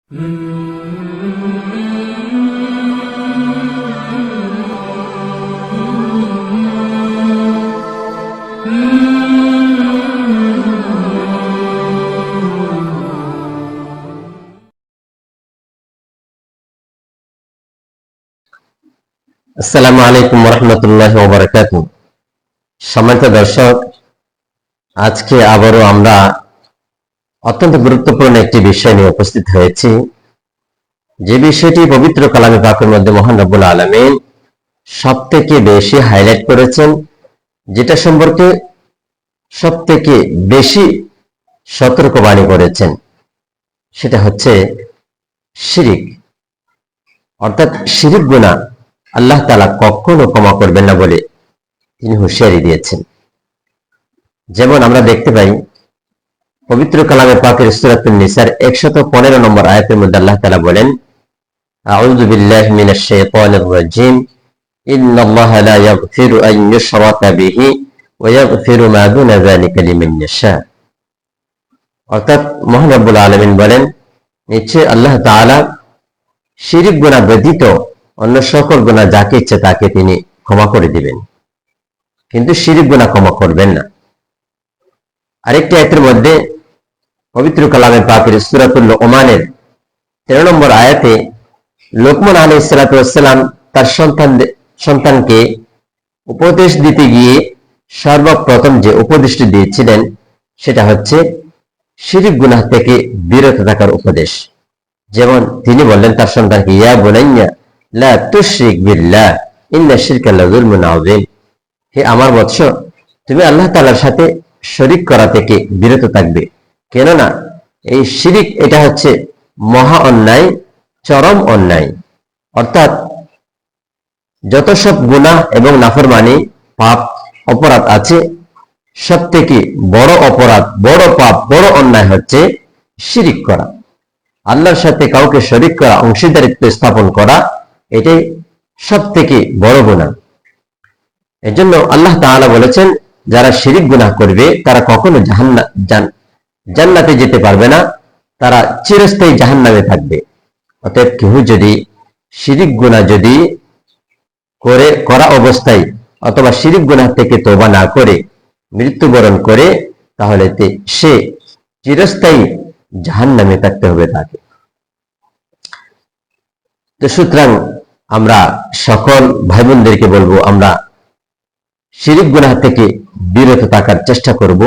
আসসালামু আলাইকুম ওয়া রাহমাতুল্লাহি ওয়া বারাকাতুহু। সম্মানিত দর্শক, আজকে আবারও আমরা অত্যন্ত গুরুত্বপূর্ণ একটি বিষয় নিয়ে উপস্থিত হয়েছি, যে বিষয়টি পবিত্র কালামে পাকের মধ্যে মহান রব্বুল আলামিন সবথেকে বেশি হাইলাইট করেছেন, যেটা সম্পর্কে সবথেকে বেশি সতর্কবাণী করেছেন, সেটা হচ্ছে শিরিক। অর্থাৎ শিরিক গুনাহ আল্লাহ তাআলা কখনো ক্ষমা করবেন না বলে তিনি হুঁশিয়ারি দিয়েছেন। যেমন আমরা দেখতে পাই পবিত্র কালামে পাকের সূরাতুন নিসার 115 নম্বর আয়াতের মধ্যে আল্লাহ তাআলা বলেন, আউযু বিল্লাহি মিনাশ শাইতানির রাজীম, ইন্নাল্লাহা লা ইয়াগফিরু আন ইউশরাকা বিহি ওয়া ইয়াগফিরু মা দুনা যালিকা লিমান ইয়াশা। অর্থাৎ মহান রব্বুল আলামিন বলেন, নিশ্চয় আল্লাহ তাআলা শিরিক গুনাহ ব্যতীত অন্য সকল গুনাহ যাকে ইচ্ছে তাকে তিনি ক্ষমা করে দিবেন, কিন্তু শিরিক গুনাহ ক্ষমা করবেন না। আরেকটি আয়াতের মধ্যে পবিত্র কালামে পাকের সূরাতুল লুকমানের 13 নম্বর আয়াতে লোকমান আলাইহিস সালাতু ওয়াস সালাম তার সন্তানকে উপদেশ দিতে গিয়ে সর্বপ্রথম যে উপদেশটি দিয়েছিলেন সেটা হচ্ছে শিরিক গুনাহ থেকে বিরত থাকার উপদেশ। যেমন তিনি বললেন তার সন্তানকে, ইয়া বুনাইয়া লা তুশরিক বিল্লাহ ইন্না শিরকা লাযুলমুন আযীম, হে আমার বৎস, তুমি আল্লাহ তাআলার সাথে শরীক করা থেকে বিরত থাকবে, কেননা এই শিরিক এটা হচ্ছে মহা অন্যায়, চরম অন্যায়। অর্থাৎ যত সব গুনাহ এবং নাফরমানি পাপ অপরাধ আছে, সব থেকে বড় অপরাধ, বড় পাপ, বড় অন্যায় হচ্ছে শিরিক করা। আল্লাহর সাথে কাউকে শরীক করা, অংশীদারিত্ব স্থাপন করা, এটাই সব থেকে বড় গুনাহ। এজন্য আল্লাহ তাআলা বলেছেন, যারা শিরিক গুনাহ করবে তারা কখনো জান্নাতে যেতে পারবে না, তারা চিরস্থায়ী জাহান্নামে থাকবে। অতএব কেউ যদি শিরিক গুনাহ যদি করা অবস্থায় অথবা শিরিক গুনাহ থেকে তওবা না করে মৃত্যুবরণ করে, তাহলে সে চিরস্থায়ী জাহান্নামে থাকতে হবে তাকে। তো সুতরাং আমরা সকল ভাই বোনদেরকে বলবো, আমরা শিরিক গুনাহ থেকে বিরত থাকার চেষ্টা করব।